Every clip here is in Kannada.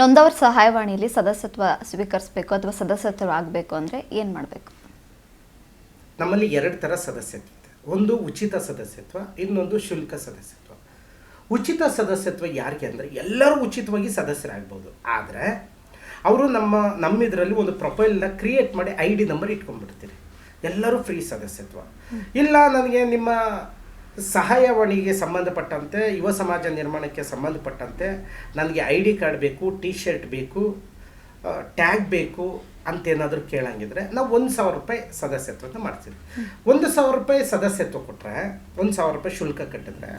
ನೊಂದವರ ಸಹಾಯವಾಣಿಯಲ್ಲಿ ಸದಸ್ಯತ್ವ ಸ್ವೀಕರಿಸಬೇಕು ಅಥವಾ ಸದಸ್ಯತ್ವ ಆಗಬೇಕು ಅಂದರೆ ಏನು ಮಾಡಬೇಕು? ನಮ್ಮಲ್ಲಿ ಎರಡು ಥರ ಸದಸ್ಯತ್ವ ಇದೆ. ಒಂದು ಉಚಿತ ಸದಸ್ಯತ್ವ, ಇನ್ನೊಂದು ಶುಲ್ಕ ಸದಸ್ಯತ್ವ. ಉಚಿತ ಸದಸ್ಯತ್ವ ಯಾರಿಗೆ ಅಂದರೆ ಎಲ್ಲರೂ ಉಚಿತವಾಗಿ ಸದಸ್ಯರಾಗ್ಬೋದು. ಆದರೆ ಅವರು ನಮ್ಮಿದರಲ್ಲಿ ಒಂದು ಪ್ರೊಫೈಲ್ನ ಕ್ರಿಯೇಟ್ ಮಾಡಿ ID ನಂಬರ್ ಇಟ್ಕೊಂಡ್ಬಿಡ್ತೀರಿ, ಎಲ್ಲರೂ ಫ್ರೀ ಸದಸ್ಯತ್ವ. ಇಲ್ಲ ನನಗೆ ನಿಮ್ಮ ಸಹಾಯವಾಣಿಗೆ ಸಂಬಂಧಪಟ್ಟಂತೆ, ಯುವ ಸಮಾಜ ನಿರ್ಮಾಣಕ್ಕೆ ಸಂಬಂಧಪಟ್ಟಂತೆ ನನಗೆ ID ಕಾರ್ಡ್ ಬೇಕು, ಟಿ ಶರ್ಟ್ ಬೇಕು, ಟ್ಯಾಗ್ ಬೇಕು ಅಂತೇನಾದರೂ ಕೇಳಂಗಿದ್ರೆ ನಾವು 1,000 ರೂಪಾಯಿ ಸದಸ್ಯತ್ವನ ಮಾಡ್ತೀವಿ. 1,000 ರೂಪಾಯಿ ಸದಸ್ಯತ್ವ ಕೊಟ್ಟರೆ 1,000 ರೂಪಾಯಿ ಶುಲ್ಕ ಕಟ್ಟಿದ್ರೆ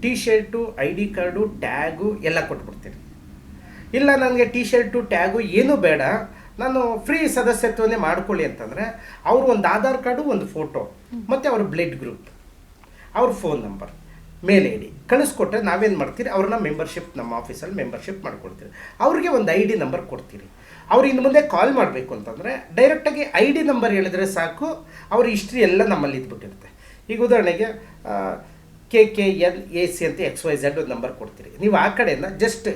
T shirt, ID card, tag ಎಲ್ಲ ಕೊಟ್ಬಿಡ್ತೀವಿ. ಇಲ್ಲ ನನಗೆ ಟಿ ಶರ್ಟು, ಟ್ಯಾಗು ಏನೂ ಬೇಡ, ನಾನು ಫ್ರೀ ಸದಸ್ಯತ್ವನೇ ಮಾಡ್ಕೊಳ್ಳಿ ಅಂತಂದರೆ ಅವರು ಒಂದು ಆಧಾರ್ ಕಾರ್ಡು, ಒಂದು ಫೋಟೋ ಮತ್ತು ಅವ್ರ ಬ್ಲಡ್ ಗ್ರೂಪ್, ಅವ್ರ ಫೋನ್ ನಂಬರ್, ಮೇಲ್ ID ಕಳಿಸ್ಕೊಟ್ರೆ ನಾವೇನು ಮಾಡ್ತೀರಿ, ಅವ್ರನ್ನ ಮೆಂಬರ್ಶಿಪ್, ನಮ್ಮ ಆಫೀಸಲ್ಲಿ ಮೆಂಬರ್ಶಿಪ್ ಮಾಡ್ಕೊಡ್ತೀರಿ. ಅವ್ರಿಗೆ ಒಂದು ID ನಂಬರ್ ಕೊಡ್ತೀರಿ. ಅವ್ರು ಇನ್ನು ಮುಂದೆ ಕಾಲ್ ಮಾಡಬೇಕು ಅಂತಂದರೆ ಡೈರೆಕ್ಟಾಗಿ ID ನಂಬರ್ ಹೇಳಿದ್ರೆ ಸಾಕು, ಅವ್ರ ಹಿಸ್ಟ್ರಿ ಎಲ್ಲ ನಮ್ಮಲ್ಲಿ ಇದ್ಬಿಟ್ಟಿರುತ್ತೆ. ಈಗ ಉದಾಹರಣೆಗೆ KKNAC ಅಂತ XYZ ಒಂದು ನಂಬರ್ ಕೊಡ್ತೀರಿ. ನೀವು ಆ ಕಡೆಯಿಂದ ಜಸ್ಟ್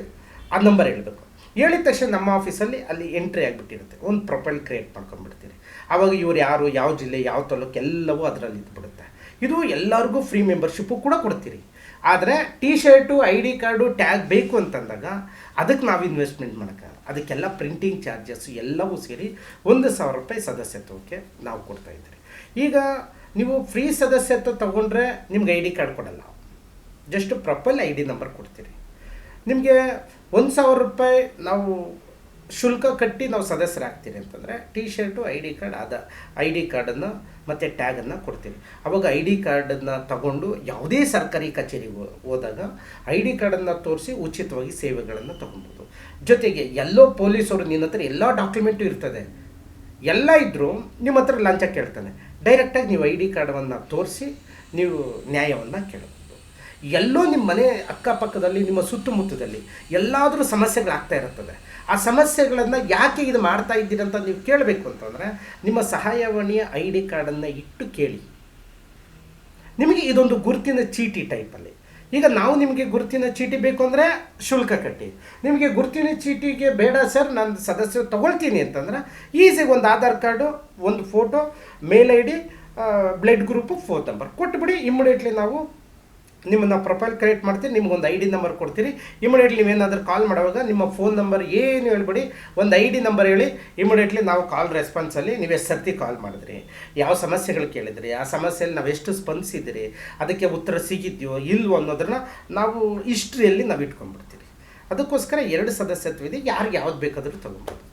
ಆ ನಂಬರ್ ಹೇಳಬೇಕು. ಹೇಳಿದ ತಕ್ಷಣ ನಮ್ಮ ಆಫೀಸಲ್ಲಿ ಅಲ್ಲಿ ಎಂಟ್ರಿ ಆಗಿಬಿಟ್ಟಿರುತ್ತೆ, ಒಂದು ಪ್ರೊಫೈಲ್ ಕ್ರಿಯೇಟ್ ಮಾಡ್ಕೊಂಡ್ಬಿಡ್ತೀರಿ. ಆವಾಗ ಇವ್ರು ಯಾರು, ಯಾವ ಜಿಲ್ಲೆ, ಯಾವ ತಾಲೂಕು ಎಲ್ಲವೂ ಅದರಲ್ಲಿ ಇದ್ಬಿಡುತ್ತೆ. ಇದು ಎಲ್ಲರಿಗೂ ಫ್ರೀ ಮೆಂಬರ್ಶಿಪ್ಪು ಕೂಡ ಕೊಡ್ತೀರಿ. ಆದರೆ T shirt, ID card, tag ಬೇಕು ಅಂತಂದಾಗ ಅದಕ್ಕೆ ನಾವು ಇನ್ವೆಸ್ಟ್ಮೆಂಟ್ ಮಾಡೋಕ್ಕಾಗಲ್ಲ. ಅದಕ್ಕೆಲ್ಲ ಪ್ರಿಂಟಿಂಗ್ ಚಾರ್ಜಸ್ಸು ಎಲ್ಲವೂ ಸೇರಿ 1,000 ರೂಪಾಯಿ ಸದಸ್ಯತ್ವಕ್ಕೆ ನಾವು ಕೊಡ್ತಾಯಿದ್ದೀರಿ. ಈಗ ನೀವು ಫ್ರೀ ಸದಸ್ಯತ್ವ ತೊಗೊಂಡ್ರೆ ನಿಮ್ಗೆ ID ಕಾರ್ಡ್ ಕೊಡಲ್ಲ, ಜಸ್ಟ್ ಪ್ರೊಫೈಲ್ ID ನಂಬರ್ ಕೊಡ್ತೀರಿ. ನಿಮಗೆ 1,000 ರೂಪಾಯಿ ನಾವು ಶುಲ್ಕ ಕಟ್ಟಿ ನಾವು ಸದಸ್ಯರಾಗ್ತೀರಿ ಅಂತಂದರೆ T shirt, ID card, ID ಕಾರ್ಡನ್ನು ಮತ್ತು ಟ್ಯಾಗನ್ನು ಕೊಡ್ತೀವಿ. ಅವಾಗ ID ಕಾರ್ಡನ್ನು ತಗೊಂಡು ಯಾವುದೇ ಸರ್ಕಾರಿ ಕಚೇರಿಗೆ ಹೋದಾಗ ID ಕಾರ್ಡನ್ನು ತೋರಿಸಿ ಉಚಿತವಾಗಿ ಸೇವೆಗಳನ್ನು ತೊಗೊಬೋದು. ಜೊತೆಗೆ ಎಲ್ಲೋ ಪೊಲೀಸವರು ನಿನ್ನ ಹತ್ರ ಎಲ್ಲ ಡಾಕ್ಯುಮೆಂಟು ಇರ್ತದೆ, ಎಲ್ಲ ಇದ್ದರೂ ನಿಮ್ಮ ಹತ್ರ ಲಂಚ ಕೇಳ್ತಾನೆ. ಡೈರೆಕ್ಟಾಗಿ ನೀವು ID ಕಾರ್ಡನ್ನು ತೋರಿಸಿ ನೀವು ನ್ಯಾಯವನ್ನು ಕೇಳಬಹುದು. ಎಲ್ಲೋ ನಿಮ್ಮ ಮನೆ ಅಕ್ಕಪಕ್ಕದಲ್ಲಿ, ನಿಮ್ಮ ಸುತ್ತಮುತ್ತದಲ್ಲಿ ಎಲ್ಲಾದರೂ ಸಮಸ್ಯೆಗಳಾಗ್ತಾ ಇರುತ್ತದೆ. ಆ ಸಮಸ್ಯೆಗಳನ್ನು ಯಾಕೆ ಇದು ಮಾಡ್ತಾ ಇದ್ದೀರಂತ ನೀವು ಕೇಳಬೇಕು ಅಂತಂದರೆ ನಿಮ್ಮ ಸಹಾಯವಾಣಿಯ ID ಕಾರ್ಡನ್ನು ಇಟ್ಟು ಕೇಳಿ. ನಿಮಗೆ ಇದೊಂದು ಗುರುತಿನ ಚೀಟಿ ಟೈಪಲ್ಲಿ. ಈಗ ನಾವು ನಿಮಗೆ ಗುರುತಿನ ಚೀಟಿ ಬೇಕು ಅಂದರೆ ಶುಲ್ಕ ಕಟ್ಟಿ, ನಿಮಗೆ ಗುರುತಿನ ಚೀಟಿಗೆ ಬೇಡ ಸರ್ ನಾನು ಸದಸ್ಯ ತೊಗೊಳ್ತೀನಿ ಅಂತಂದರೆ ಈಸಿಗೆ ಒಂದು ಆಧಾರ್ ಕಾರ್ಡು, ಒಂದು ಫೋಟೋ, ಮೇಲ್ ID, blood group, phone number ಕೊಟ್ಟುಬಿಡಿ. ಇಮ್ಮಿಡಿಯೇಟ್ಲಿ ನಾವು ನಿಮ್ಮನ್ನು ಪ್ರೊಫೈಲ್ ಕ್ರಿಯೇಟ್ ಮಾಡ್ತೀರಿ, ನಿಮ್ಗೊಂದು ID ನಂಬರ್ ಕೊಡ್ತೀರಿ. ಇಮಿಡಿಯೇಟ್ಲಿ ನೀವೇನಾದರೂ ಕಾಲ್ ಮಾಡುವಾಗ ನಿಮ್ಮ ಫೋನ್ ನಂಬರ್ ಏನು ಹೇಳ್ಬಿಡಿ, ಒಂದು ID ನಂಬರ್ ಹೇಳಿ. ಇಮಿಡಿಯೇಟ್ಲಿ ನಾವು ಕಾಲ್ ರೆಸ್ಪಾನ್ಸಲ್ಲಿ ನೀವು ಎಷ್ಟು ಸರ್ತಿ ಕಾಲ್ ಮಾಡಿದ್ರಿ, ಯಾವ ಸಮಸ್ಯೆಗಳು ಕೇಳಿದ್ರಿ, ಆ ಸಮಸ್ಯೆಯಲ್ಲಿ ನಾವು ಎಷ್ಟು ಸ್ಪಂದಿಸಿದಿರಿ, ಅದಕ್ಕೆ ಉತ್ತರ ಸಿಗಿದೆಯೋ ಇಲ್ವೋ ಅನ್ನೋದನ್ನು ನಾವು ಹಿಸ್ಟ್ರಿಯಲ್ಲಿ ನಾವು ಇಟ್ಕೊಂಡ್ಬಿಡ್ತೀವಿ. ಅದಕ್ಕೋಸ್ಕರ 2 ಸದಸ್ಯತ್ವ ಇದೆ, ಯಾರಿಗೆ ಯಾವ್ದು ಬೇಕಾದರೂ ತೊಗೊಬೋದು.